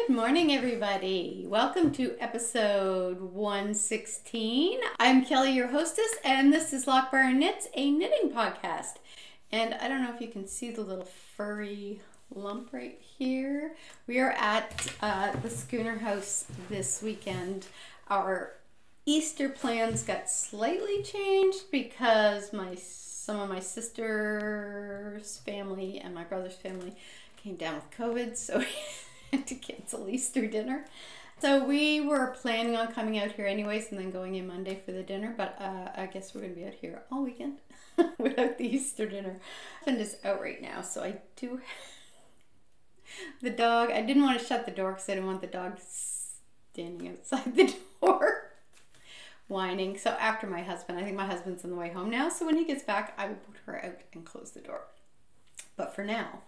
Good morning, everybody. Welcome to episode 116. I'm Kelly, your hostess, and this is Loch Briar Knits, a knitting podcast. And I don't know if you can see the little furry lump right here. We are at the Schooner House this weekend. Our Easter plans got slightly changed because some of my sister's family and my brother's family came down with COVID, so we had to cancel Easter dinner. So we were planning on coming out here anyways and then going in Monday for the dinner, but I guess we're going to be out here all weekend without the Easter dinner. My husband is out right now, so I do the dog. I didn't want to shut the door because I didn't want the dog standing outside the door whining. So after my husband, I think my husband's on the way home now, so when he gets back I will put her out and close the door. But for now,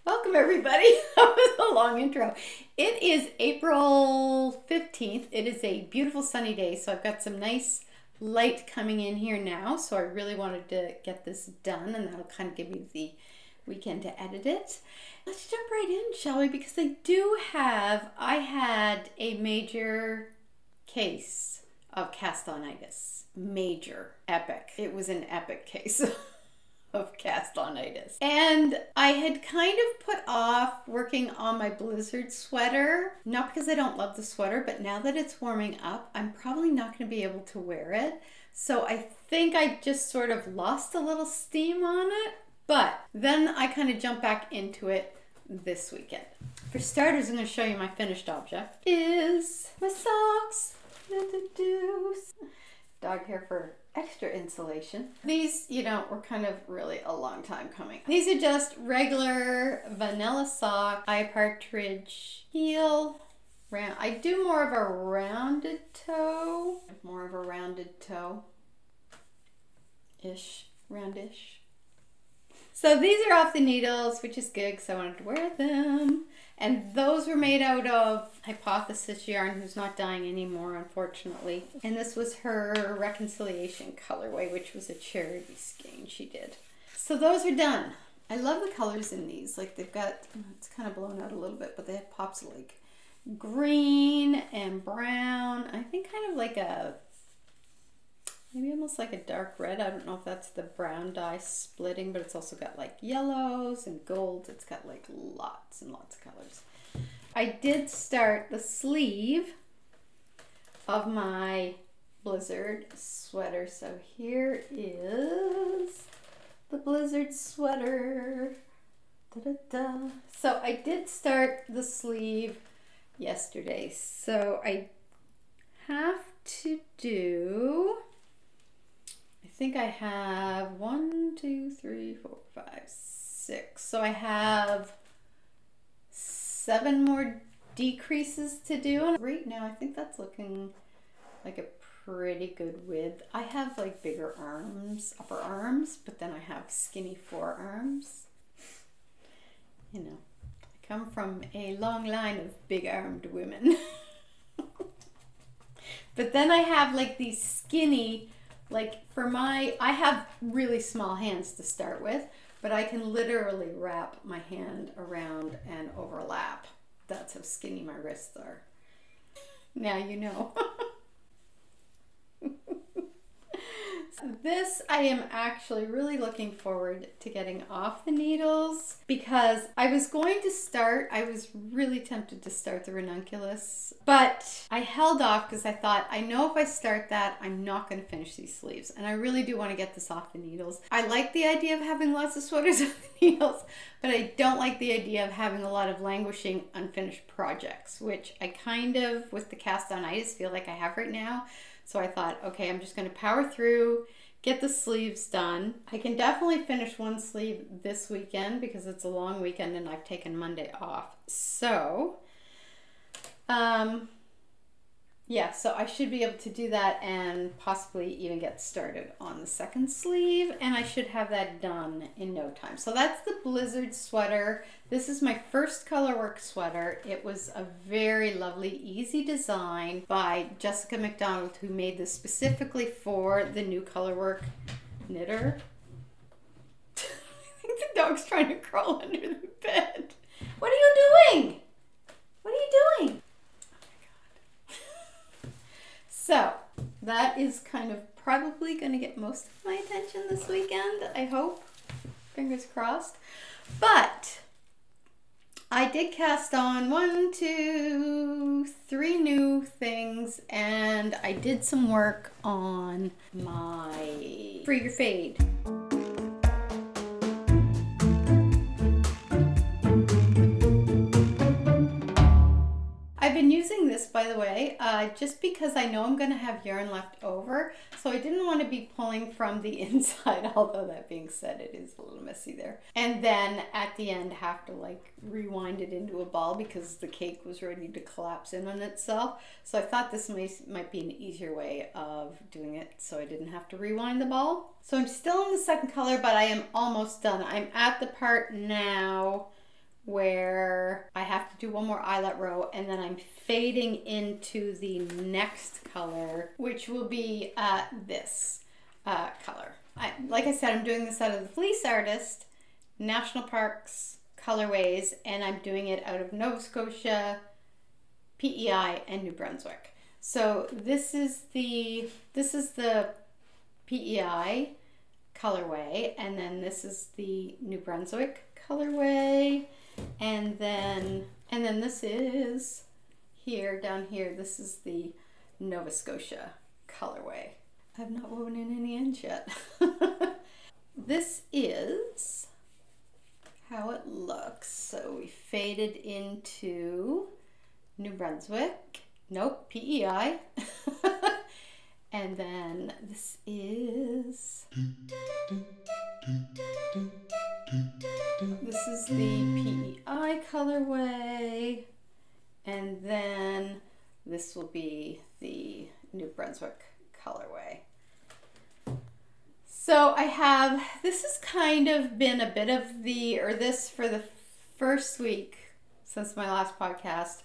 welcome everybody. That was a long intro. It is April 15th. It is a beautiful sunny day, so I've got some nice light coming in here now, so I really wanted to get this done, and that'll kind of give me the weekend to edit it. Let's jump right in, shall we? Because I had a major case of cast-on-itis. Major. Epic. It was an epic case of cast-on-itis. And I had kind of put off working on my blizzard sweater, not because I don't love the sweater, but now that it's warming up, I'm probably not going to be able to wear it. So I think I just sort of lost a little steam on it, but then I kind of jumped back into it this weekend. For starters, I'm going to show you my finished object. Is my socks. Dog hair for extra insulation. These, were kind of really a long time coming. These are just regular vanilla sock, eye partridge heel. I do more of a rounded toe. Ish, roundish. So these are off the needles, which is good because I wanted to wear them. And those were made out of Hypothesis yarn, who's not dying anymore, unfortunately. And this was her Reconciliation colorway, which was a charity skein she did. So those are done. I love the colors in these. Like they've got, it's kind of blown out a little bit, but they have pops of like green and brown. I think kind of like maybe almost like a dark red. I don't know if that's the brown dye splitting, but it's also got like yellows and golds. It's got like lots and lots of colors. I did start the sleeve of my blizzard sweater. So here is the blizzard sweater. Da-da-da. So I did start the sleeve yesterday. So I have to do, I think I have 1, 2, 3, 4, 5, 6. So I have 7 more decreases to do. And right now, I think that's looking like a pretty good width. I have like bigger arms, upper arms, but then I have skinny forearms. I come from a long line of big-armed women. But then I have like these skinny, like I have really small hands to start with, but I can literally wrap my hand around and overlap. That's how skinny my wrists are. Now you know. This I am actually really looking forward to getting off the needles because I was really tempted to start the ranunculus, but I held off because I thought, I know if I start that, I'm not going to finish these sleeves, and I really do want to get this off the needles. I like the idea of having lots of sweaters on the needles, but I don't like the idea of having a lot of languishing unfinished projects, which I kind of, with the cast-on-itis, feel like I have right now. So I thought, okay, I'm just going to power through, get the sleeves done. I can definitely finish one sleeve this weekend because it's a long weekend and I've taken Monday off. So, yeah, so I should be able to do that and possibly even get started on the second sleeve, and I should have that done in no time. So that's the blizzard sweater. This is my first colorwork sweater. It was a very lovely, easy design by Jessica McDonald, who made this specifically for the new colorwork knitter. I think the dog's trying to crawl under the bed. What are you doing? is kind of probably going to get most of my attention this weekend, I hope. Fingers crossed. But I did cast on 1, 2, 3 new things, and I did some work on my For Your Fade. I've been using this, by the way, just because I know I'm going to have yarn left over, so I didn't want to be pulling from the inside, although that being said, it is a little messy there. And then at the end have to like rewind it into a ball because the cake was ready to collapse in on itself. So I thought this might be an easier way of doing it so I didn't have to rewind the ball. So I'm still in the second color, but I am almost done. I'm at the part now where I have to do one more eyelet row, and then I'm fading into the next color, which will be this color. Like I said, I'm doing this out of the Fleece Artist, National Parks colorways, and I'm doing it out of Nova Scotia, PEI, and New Brunswick. So this is the PEI colorway, and then this is the New Brunswick colorway. And then this is down here, this is the Nova Scotia colorway. I've not woven in any ends yet. This is how it looks. So we faded into New Brunswick. Nope, PEI. And then this is the PEI colorway, and then this will be the New Brunswick colorway. So this has kind of been a bit of this for the first week since my last podcast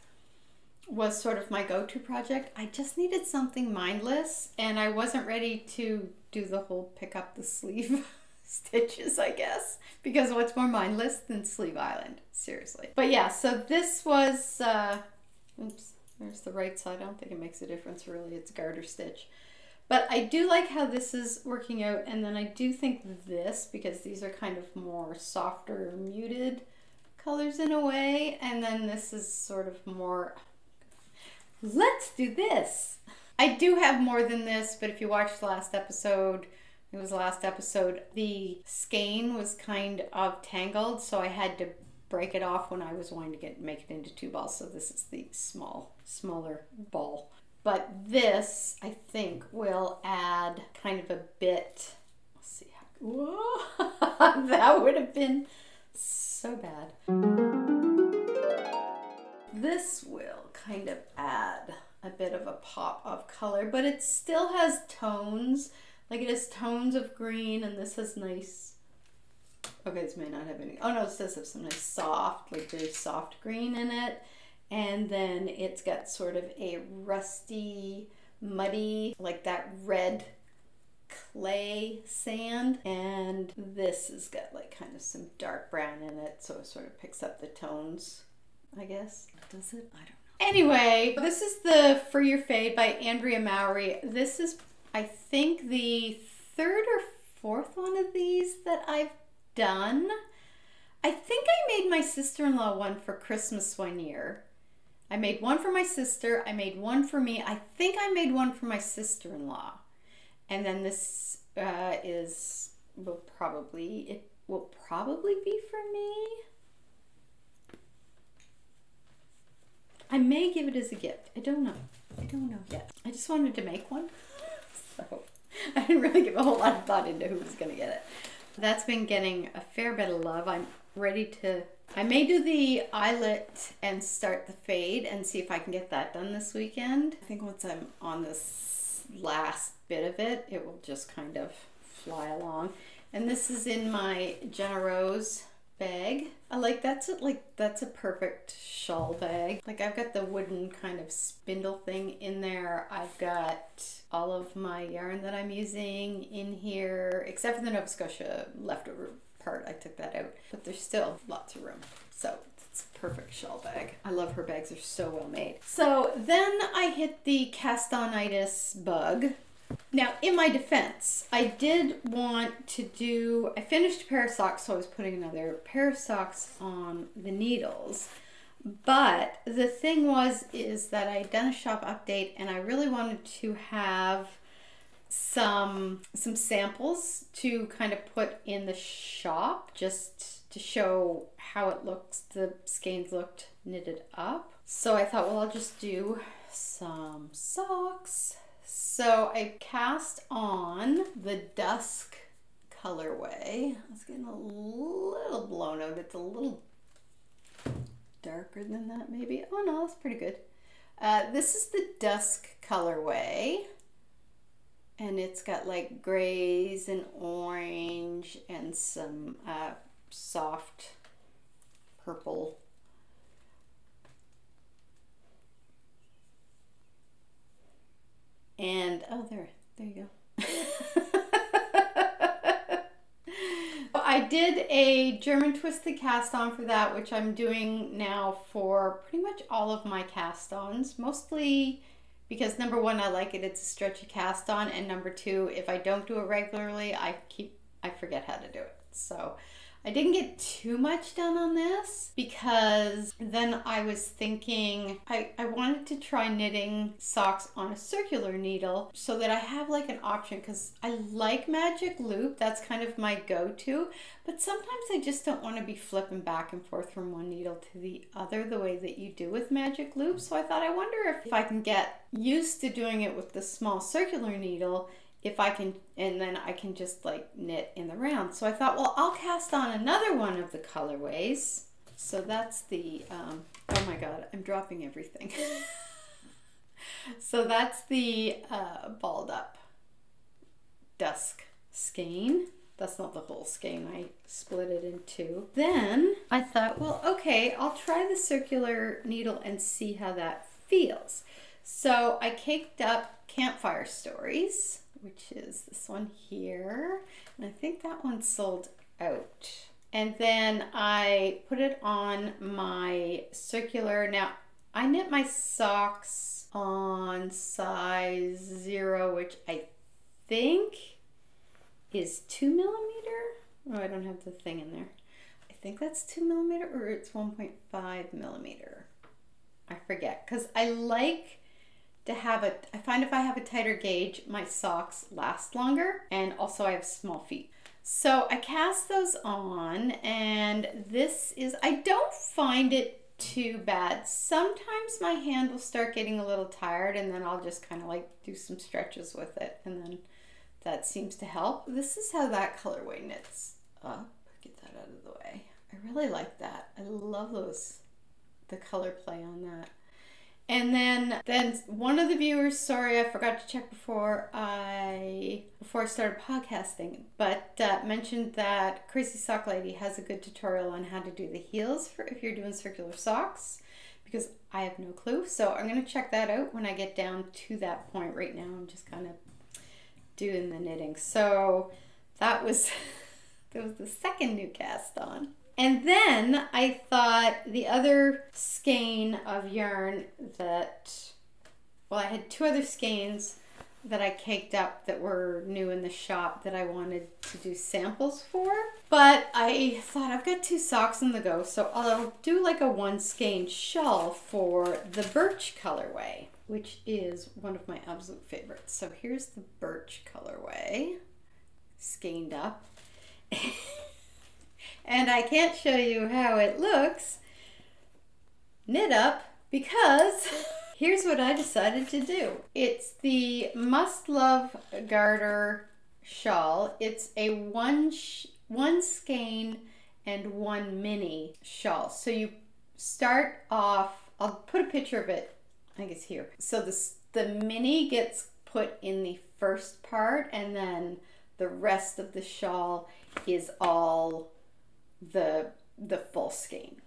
was sort of my go-to project. I just needed something mindless, and I wasn't ready to do the whole pick up the sleeve stitches, I guess, because what's more mindless than Sleeve Island? Seriously. But yeah, so this was, oops, there's the right side. I don't think it makes a difference really. It's garter stitch. But I do like how this is working out, and then I do think this, because these are kind of more softer, muted colors in a way, and then this is sort of more, let's do this. I do have more than this, but if you watched the last episode, it was the last episode, the skein was kind of tangled, so I had to break it off when I was wanting to make it into 2 balls. So this is the smaller ball. But this, I think, will add kind of a bit, let's see how, whoa, that would have been so bad. This will kind of add a bit of a pop of color, but it still has tones. Like it has tones of green, and this has nice, okay, this may not have any, oh no, this does have some nice soft, like very soft green in it. And then it's got sort of a rusty, muddy, like that red clay sand. And this has got like kind of some dark brown in it, so it sort of picks up the tones, I guess. Does it? I don't know. Anyway, this is the For Your Fade by Andrea Mowry. This is, I think, the 3rd or 4th one of these that I've done. I think I made my sister-in-law one for Christmas one year. I made one for my sister. I made one for me. I think I made one for my sister-in-law. And then this will probably be for me. I may give it as a gift. I don't know. I don't know yet. I just wanted to make one. So I didn't really give a whole lot of thought into who was going to get it. That's been getting a fair bit of love. I'm ready to, I may do the eyelet and start the fade and see if I can get that done this weekend. I think once I'm on this last bit of it, it will just kind of fly along. And this is in my Jenna Rose bag. I like that's a perfect shawl bag. Like I've got the wooden kind of spindle thing in there. I've got all of my yarn that I'm using in here, except for the Nova Scotia leftover part. I took that out, but there's still lots of room. So it's a perfect shawl bag. I love her bags, they're so well made. So then I hit the Cast-on-itis bug Now, in my defense, I did want to do, I finished a pair of socks, so I was putting another pair of socks on the needles. But the thing is that I had done a shop update and I really wanted to have some samples to kind of put in the shop just to show how it looks, the skeins looked knitted up. So I thought, well, I'll just do some socks. So I cast on the Dusk colorway. I was getting a little blown out. It's a little darker than that maybe. Oh no, that's pretty good. This is the Dusk colorway. And it's got like grays and orange and some soft purple. And oh, there you go. I did a German twisted cast on for that, which I'm doing now for pretty much all of my cast ons, mostly because number one, I like it, it's a stretchy cast on, and number two, if I don't do it regularly, I forget how to do it. So I didn't get too much done on this because then I was thinking I wanted to try knitting socks on a circular needle so that I have like an option, because I like magic loop, that's kind of my go-to, but sometimes I just don't want to be flipping back and forth from one needle to the other the way that you do with magic loop. So I thought, I wonder if I can get used to doing it with the small circular needle, if I can, and then I can just like knit in the round. So I thought, well, I'll cast on another one of the colorways. So that's the, oh my God, I'm dropping everything. So that's the balled up Dusk skein. That's not the whole skein, I split it in two. Then I thought, well, okay, I'll try the circular needle and see how that feels. So I caked up Campfire Stories, which is this one here, and I think that one sold out. And then I put it on my circular. Now I knit my socks on size 0, which I think is 2mm. Oh, I don't have the thing in there. I think that's 2mm, or it's 1.5mm. I forget, because I like to have I find if I have a tighter gauge, my socks last longer, and also I have small feet. So I cast those on, and this is, I don't find it too bad. Sometimes my hand will start getting a little tired, and then I'll just kind of like do some stretches with it, and then that seems to help. This is how that colorway knits up. Get that out of the way. I really like that. I love the color play on that. And then one of the viewers, sorry, I forgot to check before I started podcasting, but mentioned that Crazy Sock Lady has a good tutorial on how to do the heels for if you're doing circular socks, because I have no clue. So I'm going to check that out when I get down to that point. Right now I'm just kind of doing the knitting. So that was the second new cast on. And then I thought the other skein of yarn that, well, I had two other skeins that I caked up that were new in the shop that I wanted to do samples for. But I thought, I've got 2 socks on the go, so I'll do like a 1 skein shawl for the birch colorway, which is one of my absolute favorites. So here's the birch colorway, skeined up. And I can't show you how it looks knit up because here's what I decided to do. It's the Must Love Garter shawl. It's a one skein and 1 mini shawl. So you start off, I'll put a picture of it, I guess here. So the mini gets put in the first part, and then the rest of the shawl is all the full skein.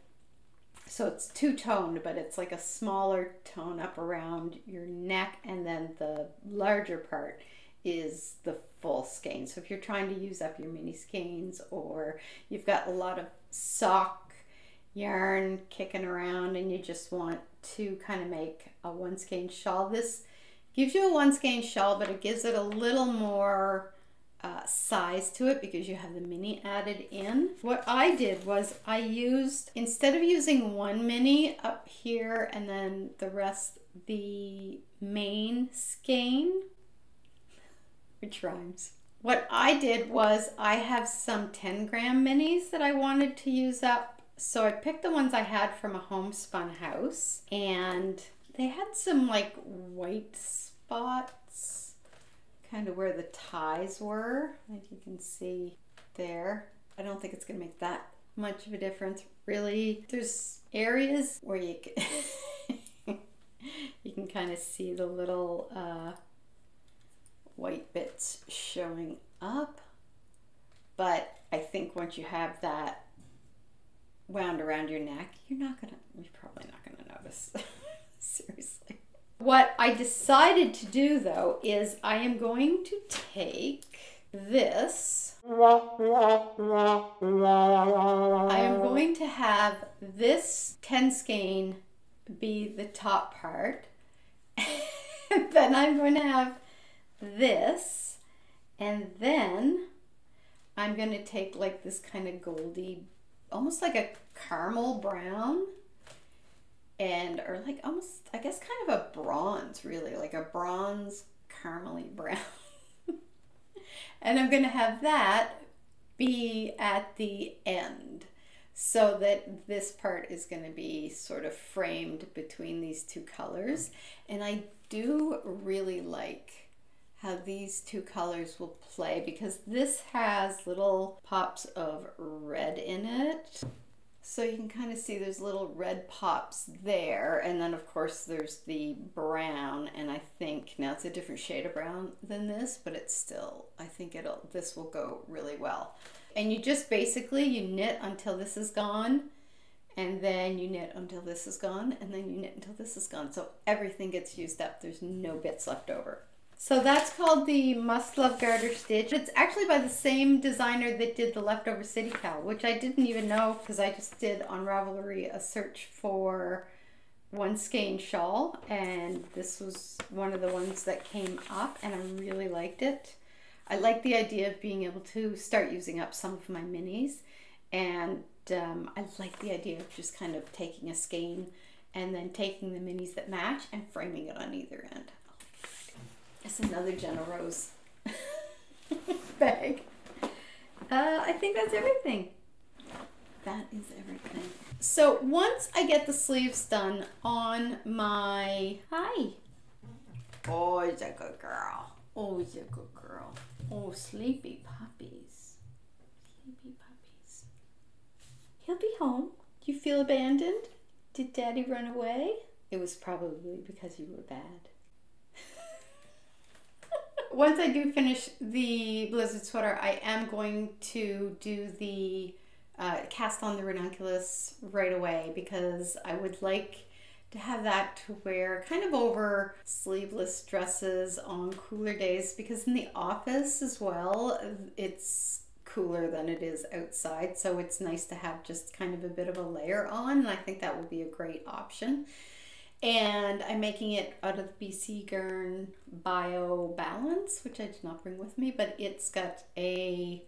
So it's 2-toned, but it's like a smaller tone up around your neck, and then the larger part is the full skein. So if you're trying to use up your mini skeins, or you've got a lot of sock yarn kicking around and you just want to kind of make a 1 skein shawl, this Gives you a one skein shawl, but it gives it a little more size to it because you have the mini added in. What I did was I used, instead of using one mini up here and then the rest the main skein, which rhymes. What I did was I have some 10-gram minis that I wanted to use up. So I picked the ones I had from a homespun house, and they had some like white spots kind of where the ties were, like you can see there. I don't think it's gonna make that much of a difference really. There's areas where you can you can kind of see the little white bits showing up, but I think once you have that wound around your neck, you're probably not gonna notice. Seriously. What I decided to do though is I am going to take this. I am going to have this 10 skein be the top part. And then I'm going to have this, and then I'm going to take like this kind of goldy, almost like a caramel brown, and or like almost, I guess, kind of a bronze, really, like a bronze caramely brown. And I'm going to have that be at the end, so that this part is going to be sort of framed between these two colors. And I do really like how these two colors will play, because this has little pops of red in it. So you can kind of see there's little red pops there, and then of course there's the brown, and I think now it's a different shade of brown than this, but it's still, I think this will go really well. And you just basically, you knit until this is gone, and then you knit until this is gone, and then you knit until this is gone. So everything gets used up. There's no bits left over. So that's called the Must Love Garter Stitch. It's actually by the same designer that did the Leftover City Cowl, which I didn't even know because I just did on Ravelry a search for one skein shawl, and this was one of the ones that came up, and I really liked it. I like the idea of being able to start using up some of my minis, and I like the idea of just kind of taking a skein and then taking the minis that match and framing it on either end. It's another Jenna Rose bag. I think that's everything. That is everything. So once I get the sleeves done on my... Hi. Oh, he's a good girl. Oh, he's a good girl. Oh, sleepy puppies. Sleepy puppies. He'll be home. Do you feel abandoned? Did Daddy run away? It was probably because you were bad. Once I do finish the blizzard sweater, I am going to do the cast on the ranunculus right away, because I would like to have that to wear kind of over sleeveless dresses on cooler days, because in the office as well, it's cooler than it is outside. So it's nice to have just kind of a bit of a layer on, and I think that will be a great option. And I'm making it out of the BC Garn Bio Balance, which I did not bring with me, but it's got a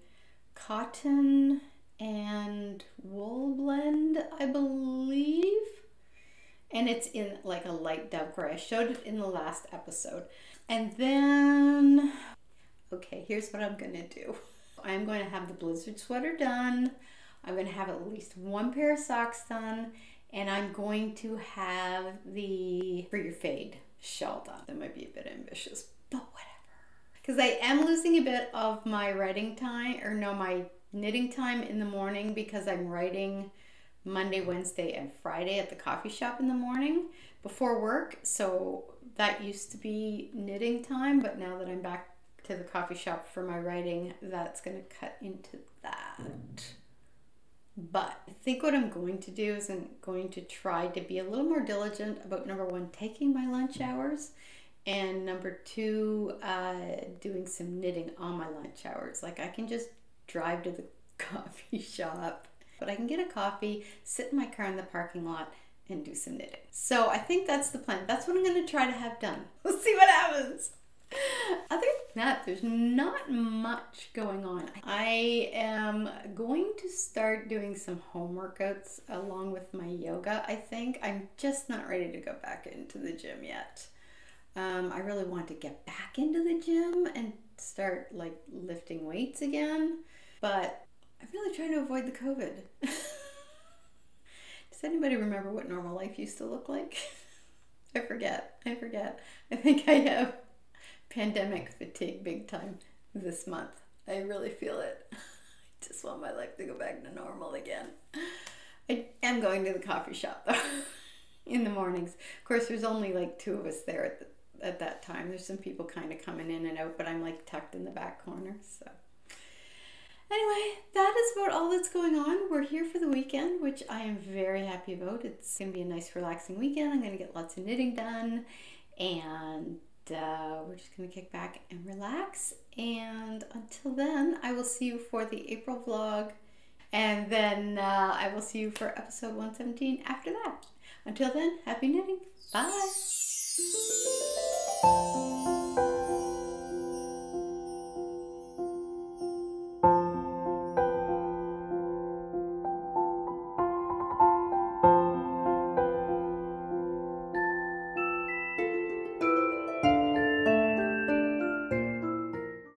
cotton and wool blend, I believe. And it's in like a light dove gray. I showed it in the last episode. And then, okay, here's what I'm gonna do. I'm going to have the blizzard sweater done. I'm gonna have at least one pair of socks done. And I'm going to have the For Your Fade shawl done. That might be a bit ambitious, but whatever. Because I am losing a bit of my writing time, or no, my knitting time in the morning, because I'm writing Monday, Wednesday, and Friday at the coffee shop in the morning before work. So that used to be knitting time, but now that I'm back to the coffee shop for my writing, that's going to cut into that. But I think what I'm going to do is I'm going to try to be a little more diligent about, number one, taking my lunch hours, and number two, doing some knitting on my lunch hours. Like, I can just drive to the coffee shop, but I can get a coffee, sit in my car in the parking lot, and do some knitting. So I think that's the plan. That's what I'm going to try to have done. We'll see what happens. Other than that, there's not much going on. I am going to start doing some home workouts along with my yoga, I think. I'm just not ready to go back into the gym yet. I really want to get back into the gym and start like lifting weights again, but I'm really trying to avoid the COVID. Does anybody remember what normal life used to look like? I forget. I think I have pandemic fatigue big time this month. I really feel it. I just want my life to go back to normal again. I am going to the coffee shop though in the mornings. Of course, there's only like 2 of us there at that time. There's some people kind of coming in and out, but I'm like tucked in the back corner. So anyway, that is about all that's going on. We're here for the weekend, which I am very happy about. It's going to be a nice relaxing weekend. I'm going to get lots of knitting done, and we're just going to kick back and relax. And until then, I will see you for the April vlog, and then I will see you for episode 117 after that. Until then, happy knitting. Bye.